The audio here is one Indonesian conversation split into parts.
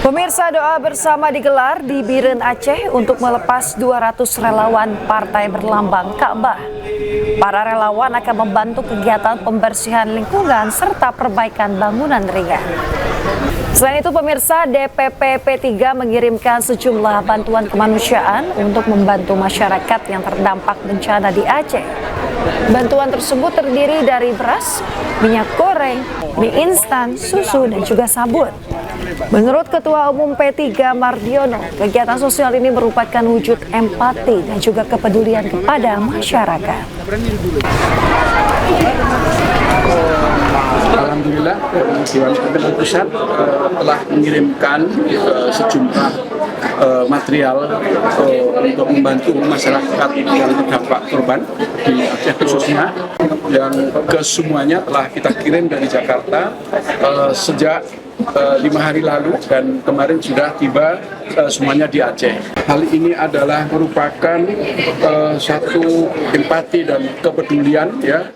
Pemirsa, doa bersama digelar di Biren Aceh untuk melepas 200 relawan partai berlambang Ka'bah. Para relawan akan membantu kegiatan pembersihan lingkungan serta perbaikan bangunan ringan. Selain itu, pemirsa, DPP P3 mengirimkan sejumlah bantuan kemanusiaan untuk membantu masyarakat yang terdampak bencana di Aceh. Bantuan tersebut terdiri dari beras, minyak goreng, mie instan, susu, dan juga sabun. Menurut Ketua Umum P3 Mardiono, kegiatan sosial ini merupakan wujud empati dan juga kepedulian kepada masyarakat. Alhamdulillah, Dewan Pimpinan Pusat telah mengirimkan sejumlah material untuk membantu masyarakat yang terdampak korban di Aceh khususnya, yang kesemuanya telah kita kirim dari Jakarta sejak 5 hari lalu, dan kemarin sudah tiba semuanya di Aceh. Hal ini adalah merupakan satu empati dan kepedulian, ya.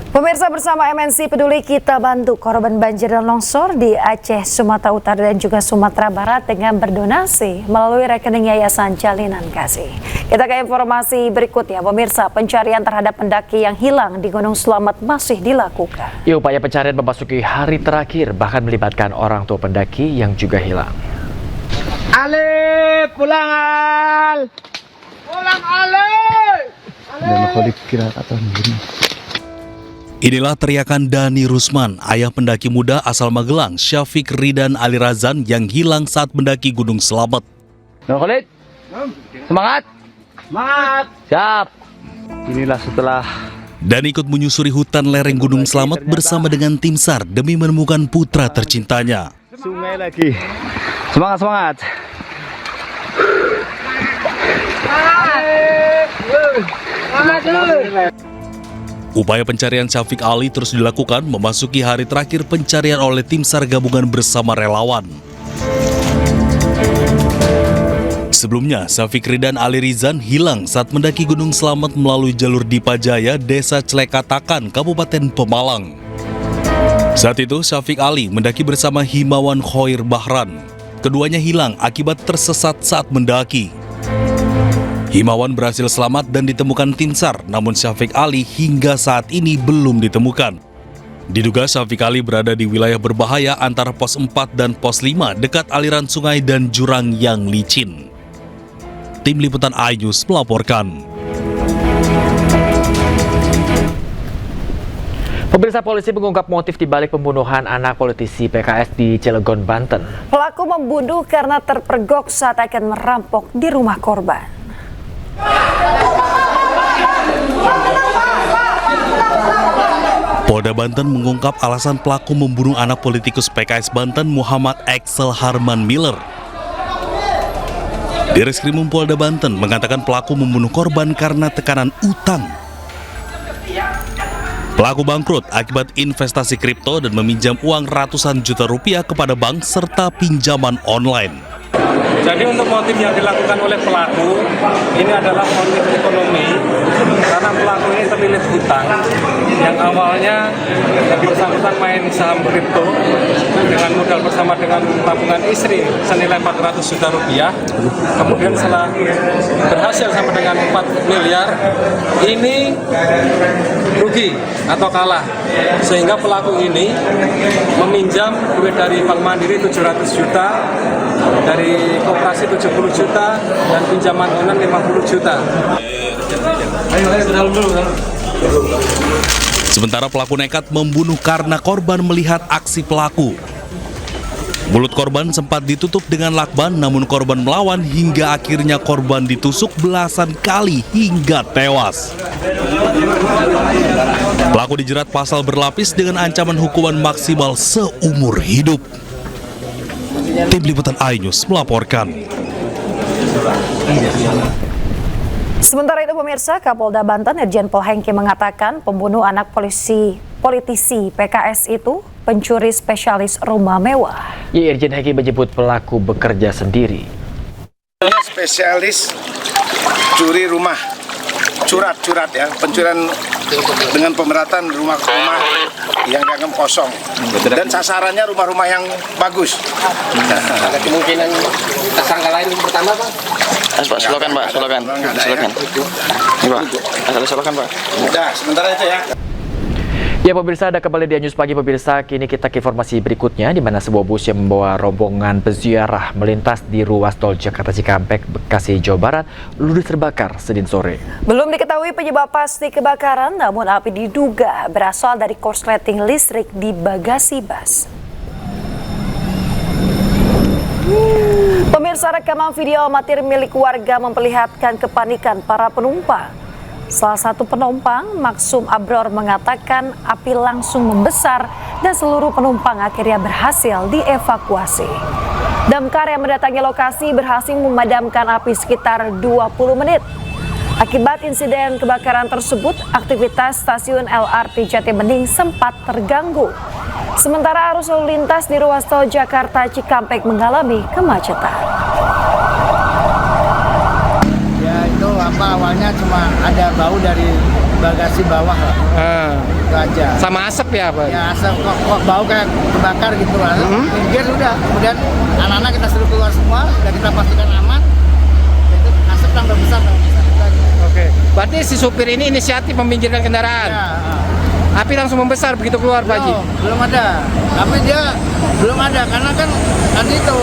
Pemirsa, bersama MNC Peduli kita bantu korban banjir dan longsor di Aceh, Sumatera Utara dan juga Sumatera Barat dengan berdonasi melalui rekening Yayasan Jalinan Kasih. Kita ke informasi berikutnya, pemirsa. Pencarian terhadap pendaki yang hilang di Gunung Slamet masih dilakukan. Upaya pencarian memasuki hari terakhir, bahkan melibatkan orang tua pendaki yang juga hilang. Ale, pulang Al! Pulang Ale! Inilah teriakan Dani Rusman, ayah pendaki muda asal Magelang, Syafiq Ridan Ali Razan yang hilang saat mendaki Gunung Slamet. Khalid, semangat! Semangat! Siap! Inilah setelah Dan ikut menyusuri hutan lereng Gunung Slamet bersama dengan tim SAR demi menemukan putra tercintanya. sungai lagi. Semangat, semangat! Upaya pencarian Syafiq Ali terus dilakukan memasuki hari terakhir pencarian oleh tim SAR gabungan bersama relawan. Sebelumnya, Syafiq Ridan Ali Rizan hilang saat mendaki Gunung Slamet melalui jalur Dipajaya, Desa Celekatakan, Kabupaten Pemalang. Saat itu, Syafiq Ali mendaki bersama Himawan Khoir Bahran. Keduanya hilang akibat tersesat saat mendaki. Himawan berhasil selamat dan ditemukan tim SAR, namun Syafiq Ali hingga saat ini belum ditemukan. Diduga Syafiq Ali berada di wilayah berbahaya antara pos 4 dan pos 5 dekat aliran sungai dan jurang yang licin. Tim Liputan iNews melaporkan. Pemirsa, polisi mengungkap motif dibalik pembunuhan anak politisi PKS di Cilegon, Banten. Pelaku membunuh karena terpergok saat akan merampok di rumah korban. Polda Banten mengungkap alasan pelaku membunuh anak politikus PKS Banten Muhammad Axel Harman Miller. Direskrimum Polda Banten mengatakan pelaku membunuh korban karena tekanan utang. Pelaku bangkrut akibat investasi kripto dan meminjam uang ratusan juta rupiah kepada bank serta pinjaman online. Jadi untuk motif yang dilakukan oleh pelaku ini adalah motif ekonomi, karena pelaku ini terlilit hutang yang awalnya yang bersangkutan main saham kripto dengan modal bersama dengan tabungan istri senilai 400 juta rupiah. Kemudian setelah berhasil sampai dengan 4 miliar, ini rugi atau kalah, sehingga pelaku ini meminjam duit dari Bank Mandiri 700 juta, dari koperasi 70 juta, dan pinjaman online 50 juta. Sementara pelaku nekat membunuh karena korban melihat aksi pelaku. Mulut korban sempat ditutup dengan lakban, namun korban melawan hingga akhirnya korban ditusuk belasan kali hingga tewas. Pelaku dijerat pasal berlapis dengan ancaman hukuman maksimal seumur hidup. Tim Liputan iNews melaporkan. Sementara itu, pemirsa, Kapolda Banten Irjen Pol Hengki mengatakan pembunuh anak politisi PKS itu pencuri spesialis rumah mewah. Irjen Hengki menyebut pelaku bekerja sendiri. Spesialis curi rumah curat ya, pencurian dengan pemberatan rumah-rumah yang dianggap kosong dan sasarannya rumah-rumah yang bagus. Ada kemungkinan tersangka lain yang pertama, Pak? Pak, silakan Pak, silakan. Ini Pak, silakan Pak. Udah, sementara itu ya. Ya pemirsa, ada kembali di News Pagi pemirsa. Kini kita ke informasi berikutnya, di mana sebuah bus yang membawa rombongan peziarah melintas di ruas tol Jakarta Cikampek, Bekasi, Jawa Barat, ludes terbakar Senin sore. Belum diketahui penyebab pasti kebakaran, namun api diduga berasal dari korsleting listrik di bagasi bus. Pemirsa, rekaman video amatir milik warga memperlihatkan kepanikan para penumpang. Salah satu penumpang, Maksum Abror, mengatakan api langsung membesar dan seluruh penumpang akhirnya berhasil dievakuasi. Damkar yang mendatangi lokasi berhasil memadamkan api sekitar 20 menit. Akibat insiden kebakaran tersebut, aktivitas stasiun LRT Jatibening sempat terganggu. Sementara arus lalu lintas di ruas tol Jakarta Cikampek mengalami kemacetan. Awalnya cuma ada bau dari bagasi bawah lah. Itu aja. Sama asap ya Pak? Ya asap kok bau kayak kebakar gitu lah. Minggir udah, kemudian anak-anak kita suruh keluar semua, udah kita pastikan aman. Itu asap tambah besar. Oke. Berarti si supir ini inisiatif meminggirkan kendaraan. Ya. Api langsung membesar begitu keluar Pak Haji? Belum ada. Tapi dia belum ada karena kan tadi itu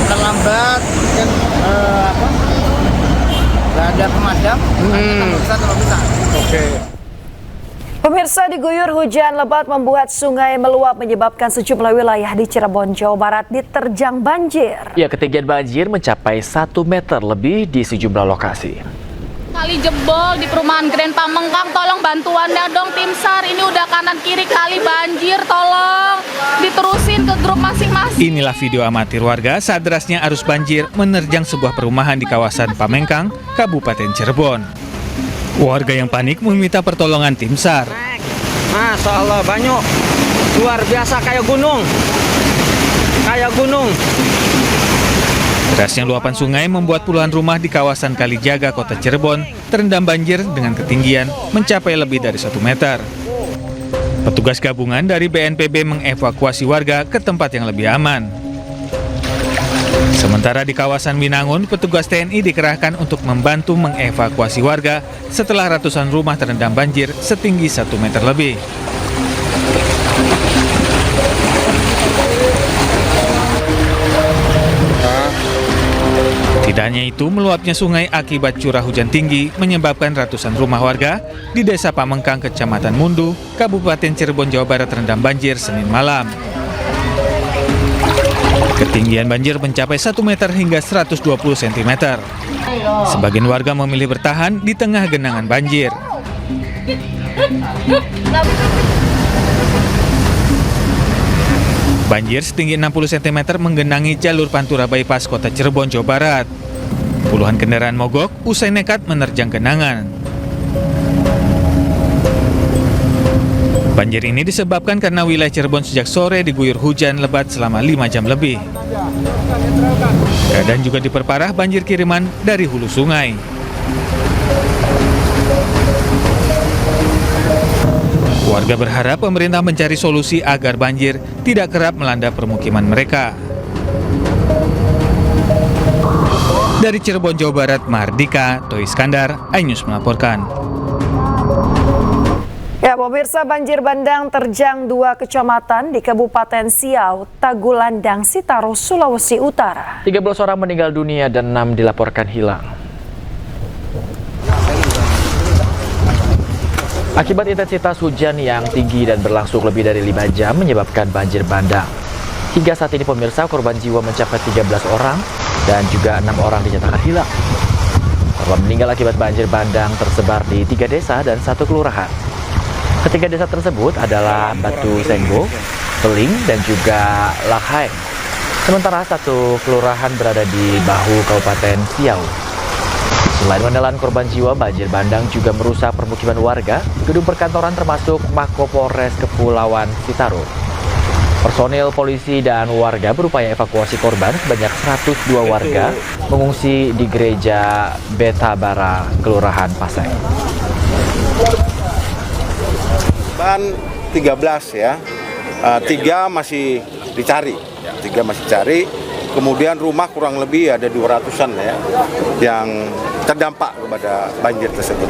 terlambat kan nggak ada pemadam, bisa. Oke. Pemirsa, diguyur hujan lebat membuat sungai meluap menyebabkan sejumlah wilayah di Cirebon, Jawa Barat diterjang banjir. Ya, ketinggian banjir mencapai 1 meter lebih di sejumlah lokasi. Kali jebol di perumahan Grand Pamengkang, tolong bantuannya dong tim SAR. Ini udah kanan kiri kali banjir, tolong diterusin ke grup masing-masing. Inilah video amatir warga saat derasnya arus banjir menerjang sebuah perumahan di kawasan Pamengkang, Kabupaten Cirebon. Warga yang panik meminta pertolongan tim SAR. Masya Allah, banyak. Luar biasa kayak gunung. Derasnya luapan sungai membuat puluhan rumah di kawasan Kalijaga, Kota Cirebon terendam banjir dengan ketinggian mencapai lebih dari 1 meter. Petugas gabungan dari BNPB mengevakuasi warga ke tempat yang lebih aman. Sementara di kawasan Winangun, petugas TNI dikerahkan untuk membantu mengevakuasi warga setelah ratusan rumah terendam banjir setinggi 1 meter lebih. Tidak hanya itu, meluapnya sungai akibat curah hujan tinggi menyebabkan ratusan rumah warga di Desa Pamengkang, Kecamatan Mundu, Kabupaten Cirebon, Jawa Barat terendam banjir Senin malam. Ketinggian banjir mencapai 1 meter hingga 120 cm. Sebagian warga memilih bertahan di tengah genangan banjir. Banjir setinggi 60 cm menggenangi jalur Pantura Bypass Kota Cirebon, Jawa Barat. Puluhan kendaraan mogok usai nekat menerjang genangan. Banjir ini disebabkan karena wilayah Cirebon sejak sore diguyur hujan lebat selama 5 jam lebih. Keadaan juga diperparah banjir kiriman dari hulu sungai. Warga berharap pemerintah mencari solusi agar banjir tidak kerap melanda permukiman mereka. Dari Cirebon, Jawa Barat, Mardika, Toy Iskandar, iNews melaporkan. Ya, pemirsa, banjir bandang terjang 2 kecamatan di Kabupaten Siau, Tagulandang, Sitaro, Sulawesi Utara. 13 orang meninggal dunia dan 6 dilaporkan hilang. Akibat intensitas hujan yang tinggi dan berlangsung lebih dari 5 jam menyebabkan banjir bandang. Hingga saat ini pemirsa, korban jiwa mencapai 13 orang dan juga 6 orang dinyatakan hilang. Korban meninggal akibat banjir bandang tersebar di 3 desa dan 1 kelurahan. Ketiga desa tersebut adalah Batu Senggo, Peling, dan juga Lakhai. Sementara 1 kelurahan berada di Bahu, Kabupaten Siau. Selain menelan korban jiwa, banjir bandang juga merusak permukiman warga, gedung perkantoran termasuk Mako Polres Kepulauan Sitaro. Personil polisi dan warga berupaya evakuasi korban. Sebanyak 102 warga mengungsi di gereja Betabara, Kelurahan Pasai. Ban 13 ya, 3 masih dicari, kemudian rumah kurang lebih ada 200-an ya yang terdampak kepada banjir tersebut.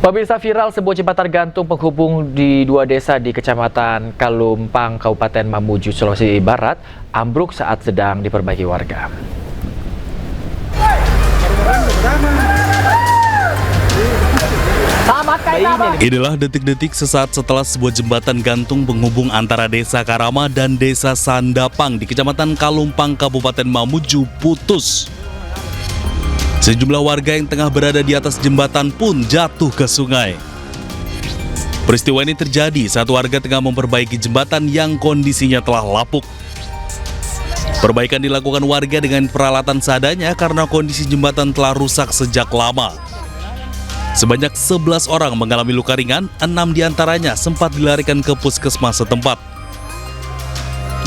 Pemirsa, viral sebuah jembatan gantung penghubung di 2 desa di Kecamatan Kalumpang, Kabupaten Mamuju, Sulawesi Barat, ambruk saat sedang diperbaiki warga. Inilah detik-detik sesaat setelah sebuah jembatan gantung penghubung antara Desa Karama dan Desa Sandapang di Kecamatan Kalumpang, Kabupaten Mamuju putus. Sejumlah warga yang tengah berada di atas jembatan pun jatuh ke sungai. Peristiwa ini terjadi saat warga tengah memperbaiki jembatan yang kondisinya telah lapuk. Perbaikan dilakukan warga dengan peralatan seadanya karena kondisi jembatan telah rusak sejak lama. Sebanyak 11 orang mengalami luka ringan, 6 diantaranya sempat dilarikan ke puskesmas setempat.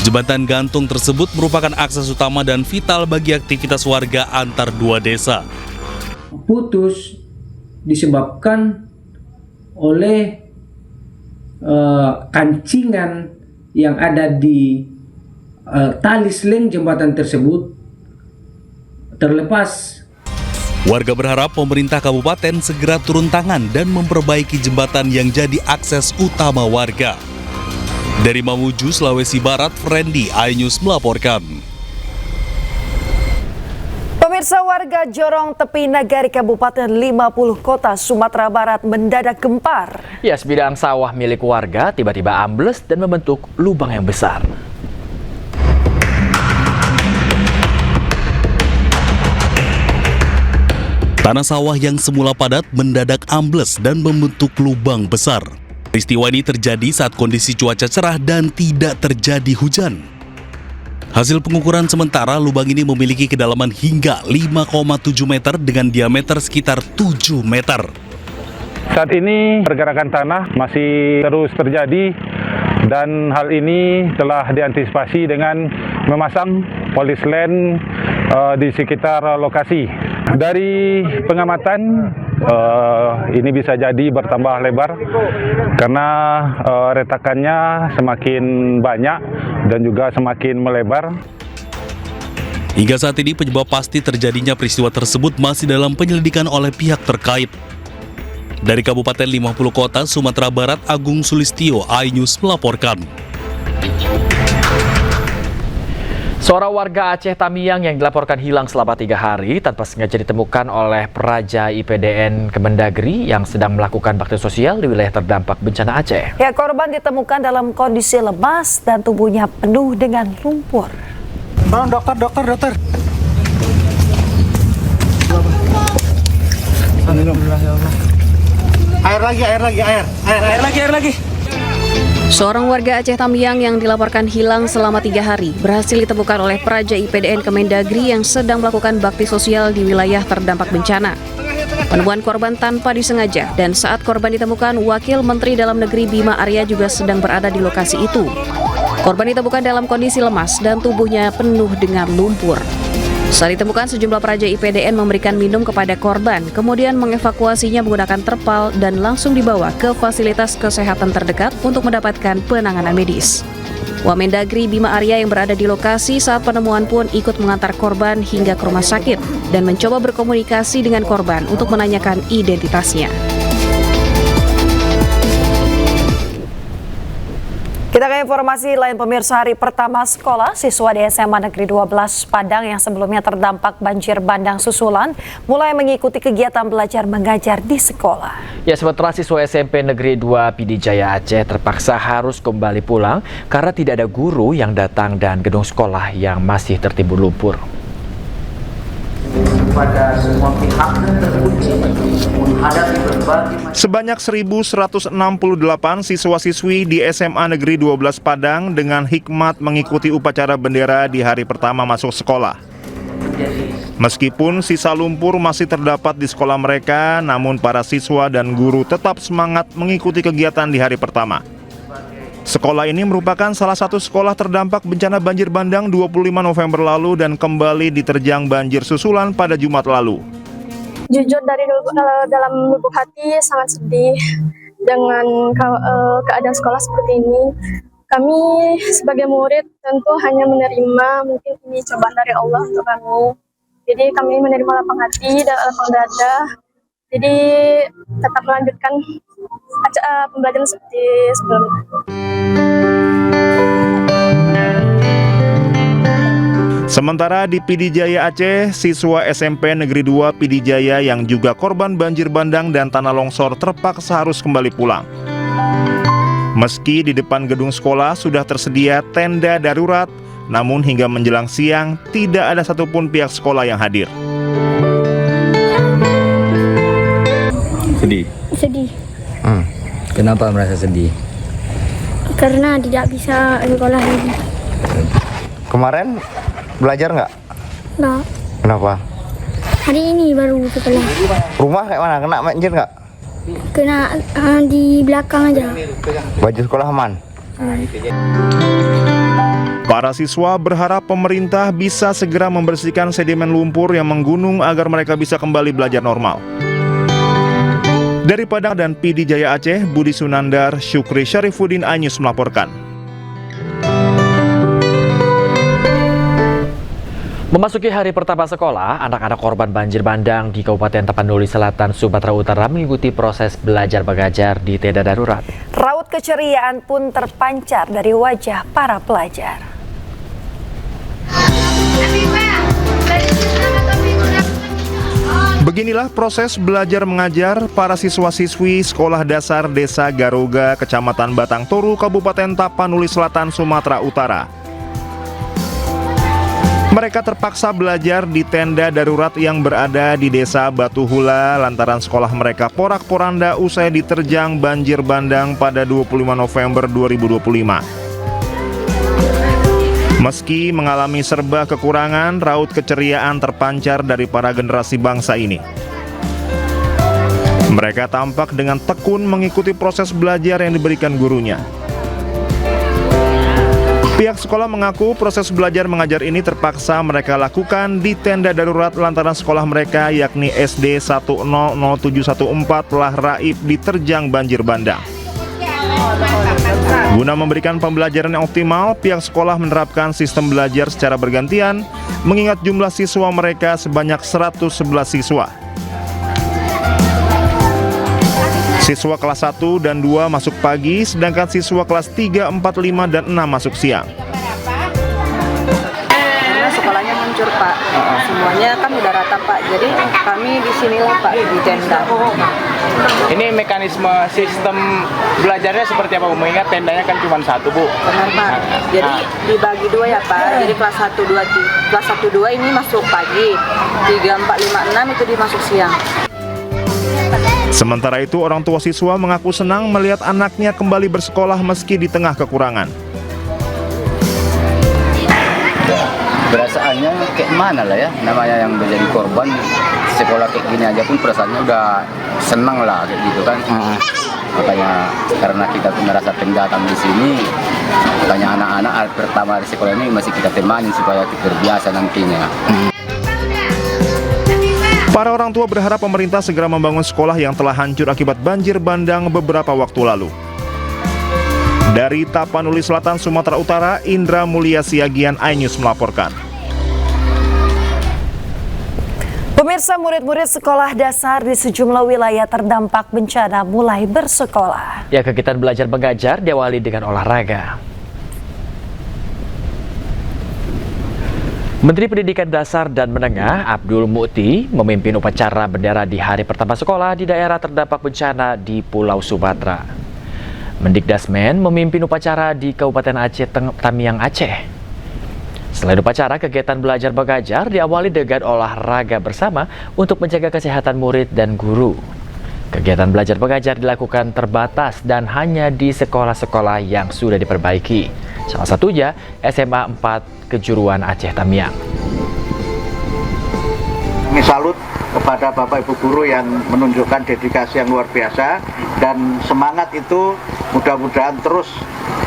Jembatan gantung tersebut merupakan akses utama dan vital bagi aktivitas warga antar 2 desa. Putus disebabkan oleh kancingan yang ada di tali seling jembatan tersebut terlepas. Warga berharap pemerintah kabupaten segera turun tangan dan memperbaiki jembatan yang jadi akses utama warga. Dari Mamuju, Sulawesi Barat, Frendi, iNews melaporkan. Pemirsa, warga Jorong Tepi Nagari Kabupaten 50 Kota Sumatera Barat mendadak gempar. Ya, sebidang sawah milik warga tiba-tiba ambles dan membentuk lubang yang besar. Tanah sawah yang semula padat mendadak ambles dan membentuk lubang besar. Peristiwa ini terjadi saat kondisi cuaca cerah dan tidak terjadi hujan. Hasil pengukuran sementara, lubang ini memiliki kedalaman hingga 5,7 meter dengan diameter sekitar 7 meter. Saat ini pergerakan tanah masih terus terjadi dan hal ini telah diantisipasi dengan memasang polis line di sekitar lokasi. Dari pengamatan, ini bisa jadi bertambah lebar karena retakannya semakin banyak dan juga semakin melebar. Hingga saat ini penyebab pasti terjadinya peristiwa tersebut masih dalam penyelidikan oleh pihak terkait. Dari Kabupaten 50 Kota Sumatera Barat, Agung Sulistyo, iNews melaporkan. Seorang warga Aceh Tamiang yang dilaporkan hilang selama 3 hari tanpa sengaja ditemukan oleh Praja IPDN Kemendagri yang sedang melakukan bakti sosial di wilayah terdampak bencana Aceh. Ya, korban ditemukan dalam kondisi lemas dan tubuhnya penuh dengan lumpur. Tolong dokter. Air lagi. Seorang warga Aceh Tamiang yang dilaporkan hilang selama 3 hari berhasil ditemukan oleh Praja IPDN Kemendagri yang sedang melakukan bakti sosial di wilayah terdampak bencana. Penemuan korban tanpa disengaja dan saat korban ditemukan, Wakil Menteri Dalam Negeri Bima Arya juga sedang berada di lokasi itu. Korban ditemukan dalam kondisi lemas dan tubuhnya penuh dengan lumpur. Saat ditemukan, sejumlah praja IPDN memberikan minum kepada korban, kemudian mengevakuasinya menggunakan terpal dan langsung dibawa ke fasilitas kesehatan terdekat untuk mendapatkan penanganan medis. Wamendagri Bima Arya yang berada di lokasi saat penemuan pun ikut mengantar korban hingga ke rumah sakit dan mencoba berkomunikasi dengan korban untuk menanyakan identitasnya. Kita ke informasi lain, pemirsa. Hari pertama sekolah, siswa di SMA Negeri 12 Padang yang sebelumnya terdampak banjir bandang susulan mulai mengikuti kegiatan belajar mengajar di sekolah. Ya, sementara siswa SMP Negeri 2 Pidijaya Aceh terpaksa harus kembali pulang karena tidak ada guru yang datang dan gedung sekolah yang masih tertimbun lumpur. Sebanyak 1.168 siswa-siswi di SMA Negeri 12 Padang dengan hikmat mengikuti upacara bendera di hari pertama masuk sekolah. Meskipun sisa lumpur masih terdapat di sekolah mereka, namun para siswa dan guru tetap semangat mengikuti kegiatan di hari pertama. Sekolah ini merupakan salah satu sekolah terdampak bencana banjir bandang 25 November lalu dan kembali diterjang banjir susulan pada Jumat lalu. Jujur dalam lubuk hati sangat sedih dengan keadaan sekolah seperti ini. Kami sebagai murid tentu hanya menerima, mungkin ini cobaan dari Allah untuk kami. Jadi kami menerima lapang hati dan lapang dada. Jadi tetap melanjutkan pembelajaran seperti sebelumnya. Sementara di Pidijaya Aceh, siswa SMP Negeri 2 Pidijaya yang juga korban banjir bandang dan tanah longsor terpaksa harus kembali pulang. Meski di depan gedung sekolah sudah tersedia tenda darurat, namun hingga menjelang siang tidak ada satupun pihak sekolah yang hadir. Sedih? Sedih, Kenapa merasa sedih? karena tidak bisa sekolah lagi. Kemarin belajar nggak? Nah, Kenapa? hari ini baru sekolah. Rumah kayak mana? Kena banjir nggak? Kena di belakang aja. Baju sekolah aman? Para siswa berharap pemerintah bisa segera membersihkan sedimen lumpur yang menggunung agar mereka bisa kembali belajar normal. Dari Padang dan Pidijaya Aceh, Budi Sunandar, Syukri Syarifuddin, iNews melaporkan. Memasuki hari pertama sekolah, anak-anak korban banjir bandang di Kabupaten Tapanuli Selatan, Sumatera Utara mengikuti proses belajar mengajar di tenda darurat. Raut keceriaan pun terpancar dari wajah para pelajar. Beginilah proses belajar mengajar para siswa-siswi Sekolah Dasar Desa Garoga, Kecamatan Batang Toru, Kabupaten Tapanuli Selatan, Sumatera Utara. Mereka terpaksa belajar di tenda darurat yang berada di Desa Batu Hula lantaran sekolah mereka porak-poranda usai diterjang banjir bandang pada 25 November 2025. Meski mengalami serba kekurangan, raut keceriaan terpancar dari para generasi bangsa ini. Mereka tampak dengan tekun mengikuti proses belajar yang diberikan gurunya. Pihak sekolah mengaku proses belajar mengajar ini terpaksa mereka lakukan di tenda darurat lantaran sekolah mereka yakni SD 100714 telah raib diterjang banjir bandang. Guna memberikan pembelajaran yang optimal, pihak sekolah menerapkan sistem belajar secara bergantian mengingat jumlah siswa mereka sebanyak 111 siswa. Siswa kelas 1 dan 2 masuk pagi, sedangkan siswa kelas 3, 4, 5, dan 6 masuk siang. Karena sekolahnya hancur, Pak. Semuanya kan udah rata, Pak. Jadi kami di sinilah, Pak, di tenda. Ini mekanisme sistem belajarnya seperti apa, Bu? Mengingat tendanya kan cuma satu, Bu. Benar, Pak. Jadi dibagi dua ya, Pak. Jadi kelas 1, 2 ini masuk pagi. 3, 4, 5, 6 itu dimasuk siang. Sementara itu, orang tua siswa mengaku senang melihat anaknya kembali bersekolah meski di tengah kekurangan. Perasaannya kayak mana lah ya, namanya yang menjadi korban sekolah kayak gini aja pun perasaannya udah senang lah kayak gitu kan. Makanya karena kita pun merasa pendatang di sini, makanya anak-anak pertama di sekolah ini masih kita temani supaya terbiasa nantinya. Para orang tua berharap pemerintah segera membangun sekolah yang telah hancur akibat banjir bandang beberapa waktu lalu. Dari Tapanuli Selatan, Sumatera Utara, Indra Mulia Siagian, iNews melaporkan. Pemirsa, murid-murid sekolah dasar di sejumlah wilayah terdampak bencana mulai bersekolah. Ya, kegiatan belajar mengajar diawali dengan olahraga. Menteri Pendidikan Dasar dan Menengah Abdul Mukti memimpin upacara bendera di hari pertama sekolah di daerah terdampak bencana di Pulau Sumatera. Mendikdasmen memimpin upacara di Kabupaten Aceh Tamiang, Aceh. Selain upacara, kegiatan belajar mengajar diawali dengan olahraga bersama untuk menjaga kesehatan murid dan guru. Kegiatan belajar mengajar dilakukan terbatas dan hanya di sekolah-sekolah yang sudah diperbaiki. Salah satunya SMA 4 Kejuruan Aceh Tamiang. Kami salut kepada Bapak Ibu guru yang menunjukkan dedikasi yang luar biasa, dan semangat itu mudah-mudahan terus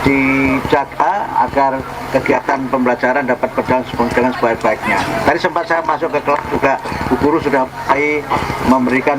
dijaga agar kegiatan pembelajaran dapat berjalan dengan sebaik-baiknya. Tadi sempat saya masuk ke kelas juga, Bu Guru sudah mulai memberikan